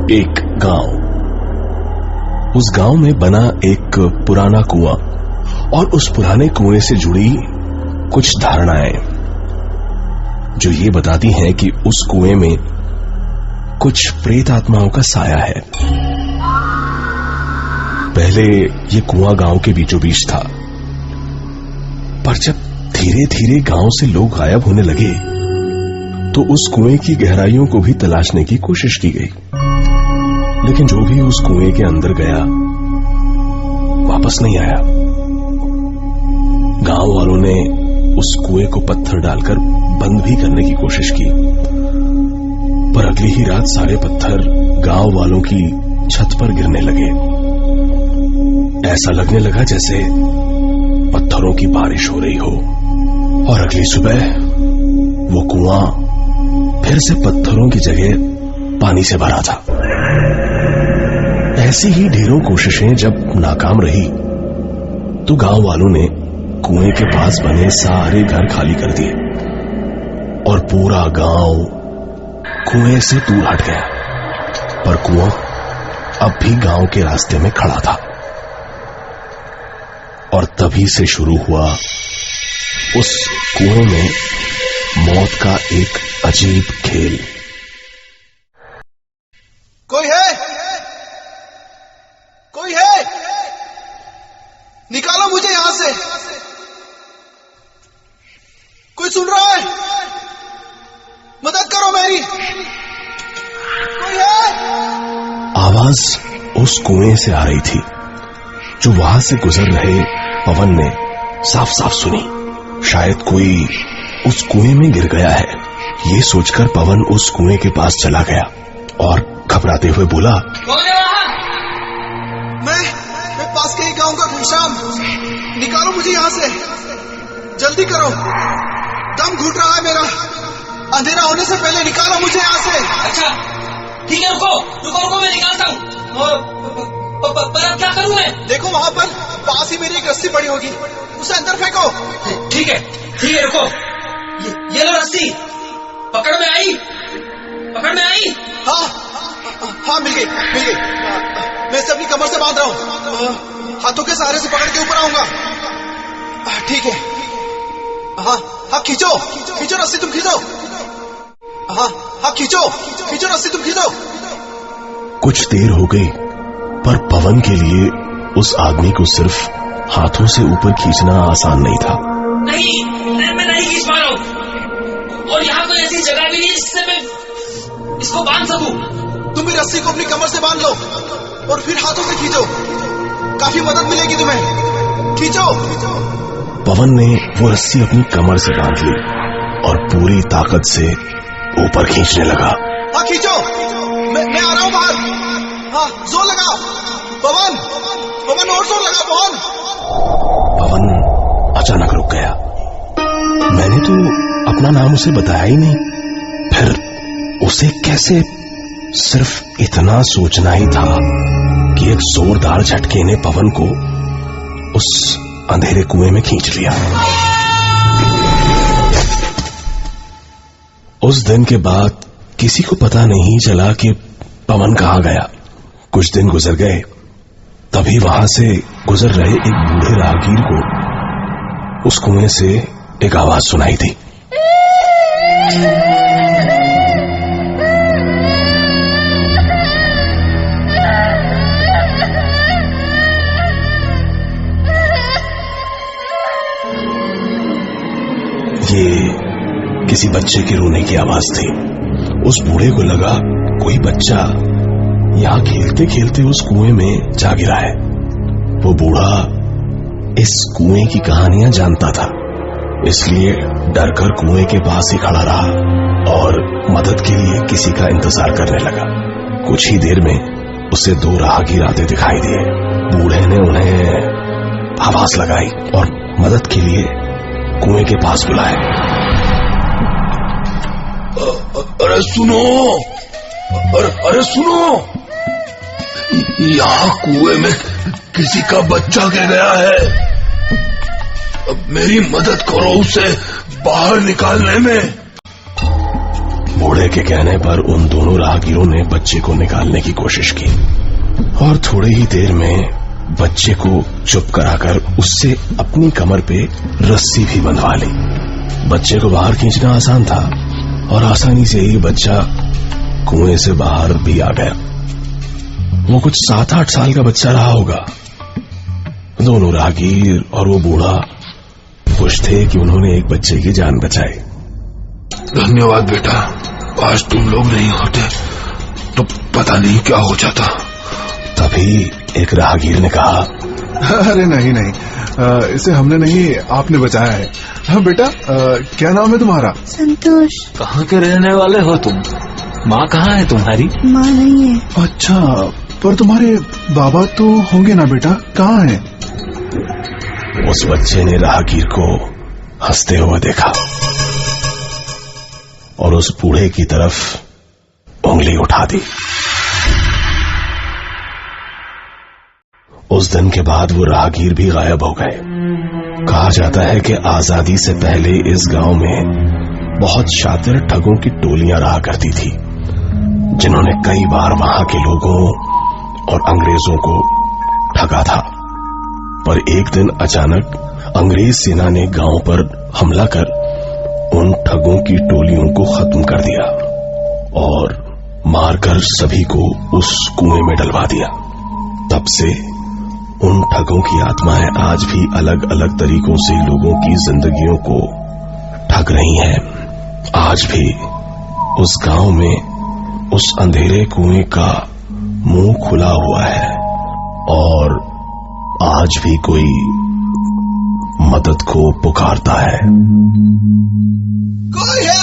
एक गांव। उस गांव में बना एक पुराना कुआं और उस पुराने कुएं से जुड़ी कुछ धारणाएं जो ये बताती हैं कि उस कुएं में कुछ प्रेत आत्माओं का साया है। पहले ये कुआं गांव के बीचों बीच था, पर जब धीरे धीरे गांव से लोग गायब होने लगे तो उस कुएं की गहराइयों को भी तलाशने की कोशिश की गई, लेकिन जो भी उस कुएं के अंदर गया वापस नहीं आया। गांव वालों ने उस कुएं को पत्थर डालकर बंद भी करने की कोशिश की, पर अगली ही रात सारे पत्थर गांव वालों की छत पर गिरने लगे। ऐसा लगने लगा जैसे पत्थरों की बारिश हो रही हो। और अगली सुबह वो कुआं फिर से पत्थरों की जगह पानी से भरा था। ऐसी ही ढेरों कोशिशें जब नाकाम रही तो गांव वालों ने कुएं के पास बने सारे घर खाली कर दिए और पूरा गांव कुएं से दूर हट गया। पर कुआं अब भी गांव के रास्ते में खड़ा था। और तभी से शुरू हुआ उस कुएं में मौत का एक अजीब खेल। कोई है? कोई है? निकालो मुझे यहां से। कोई सुन रहा है? मदद करो मेरी। कोई है? आवाज उस कुएं से आ रही थी जो वहां से गुजर रहे पवन ने साफ साफ सुनी। शायद कोई उस कुएं में गिर गया है। ये सोचकर पवन उस कुएं के पास चला गया और घबराते हुए बोला, कौन है वहां? मैं पास के ही गांव का घनश्याम। निकालो मुझे यहाँ से, जल्दी करो, दम घुट रहा है मेरा। अंधेरा होने से पहले निकालो मुझे यहाँ से। अच्छा ठीक है, रुको रुको रुको, मैं निकालता हूँ। पर अब क्या करूँ मैं? देखो वहां पर पास ही मेरी एक रस्सी पड़ी होगी, उसे अंदर फेंको। ठीक है रुको, ये लो रस्सी। पकड़ में आई? पकड़ में आई? हाँ मिल गई। मैं इसे अपनी कमर से बांध रहा हूँ, हाथों के सहारे से पकड़ के ऊपर आऊंगा। ठीक है। हाँ खींचो रस्सी, तुम खींचो। हाँ खींचो रस्सी, तुम खींचो। कुछ देर हो गई, पर पवन के लिए उस आदमी को सिर्फ हाथों से ऊपर खींचना आसान नहीं था। नहीं, मैं नहीं खींच पा रहा हूँ, और यहाँ कोई ऐसी जगह भी नहीं जिससे मैं इसको बांध सकूं। तुम भी रस्सी को अपनी कमर से बांध लो और फिर हाथों से खींचो, काफी मदद मिलेगी तुम्हें। खींचो। पवन ने वो रस्सी अपनी कमर से बांध ली और पूरी ताकत से ऊपर खींचने लगा। हाँ खींचो, मैं आ रहा हूँ बाहर। हाँ जोर लगाओ पवन, और जोर लगाओ पवन अचानक रुक गया। मैंने तो अपना नाम उसे बताया ही नहीं, फिर उसे कैसे? सिर्फ इतना सोचना ही था कि एक जोरदार झटके ने पवन को उस अंधेरे कुएं में खींच लिया। उस दिन के बाद किसी को पता नहीं चला कि पवन कहां गया। कुछ दिन गुजर गए, तभी वहां से गुजर रहे एक बूढ़े राहगीर को उस कुएं से एक आवाज सुनाई थी। ये किसी बच्चे के रोने की आवाज थी। उस बूढ़े को लगा कोई बच्चा यहां खेलते खेलते उस कुएं में जा गिरा है। वो बूढ़ा इस कुएं की कहानियां जानता था, इसलिए डरकर कुएं के पास ही खड़ा रहा और मदद के लिए किसी का इंतजार करने लगा। कुछ ही देर में उसे दो राहगीर आते दिखाई दिए। बूढ़े ने उन्हें आवाज लगाई और मदद के लिए कुएं के पास बुलाया। अरे सुनो, यहाँ कुएं में किसी का बच्चा गिर गया है। अब मेरी मदद करो उसे बाहर निकालने में। बूढ़े के कहने पर उन दोनों राहगीरों ने बच्चे को निकालने की कोशिश की और थोड़ी ही देर में बच्चे को चुप कराकर उससे अपनी कमर पे रस्सी भी बंधवा ली। बच्चे को बाहर खींचना आसान था और आसानी से ही बच्चा कुएं से बाहर भी आ गया। वो कुछ 7-8 साल का बच्चा रहा होगा। दोनों राहगीर और वो बूढ़ा खुश थे कि उन्होंने एक बच्चे की जान बचाई। धन्यवाद बेटा, आज तुम लोग नहीं होते तो पता नहीं क्या हो जाता। तभी एक राहगीर ने कहा, अरे नहीं, इसे हमने नहीं, आपने बचाया है। हाँ बेटा, क्या नाम है तुम्हारा? संतोष। कहाँ के रहने वाले हो तुम? माँ कहाँ है तुम्हारी? माँ नहीं है। अच्छा, पर तुम्हारे बाबा तो होंगे ना बेटा, कहाँ हैं? उस बच्चे ने राहगीर को हंसते हुए देखा और उस बूढ़े की तरफ उंगली उठा दी। उस दिन के बाद वो राहगीर भी गायब हो गए। कहा जाता है कि आजादी से पहले इस गांव में बहुत शातिर ठगों की टोलियां रहा करती थी, जिन्होंने कई बार वहां के लोगों और अंग्रेजों को ठगा था। पर एक दिन अचानक अंग्रेज सेना ने गांव पर हमला कर उन ठगों की टोलियों को खत्म कर दिया और मारकर सभी को उस कुएं में डलवा दिया। तब से उन ठगों की आत्माएं आज भी अलग अलग तरीकों से लोगों की जिंदगियों को ठग रही हैं। आज भी उस गांव में उस अंधेरे कुएं का मुंह खुला हुआ है और आज भी कोई मदद को पुकारता है। कोई है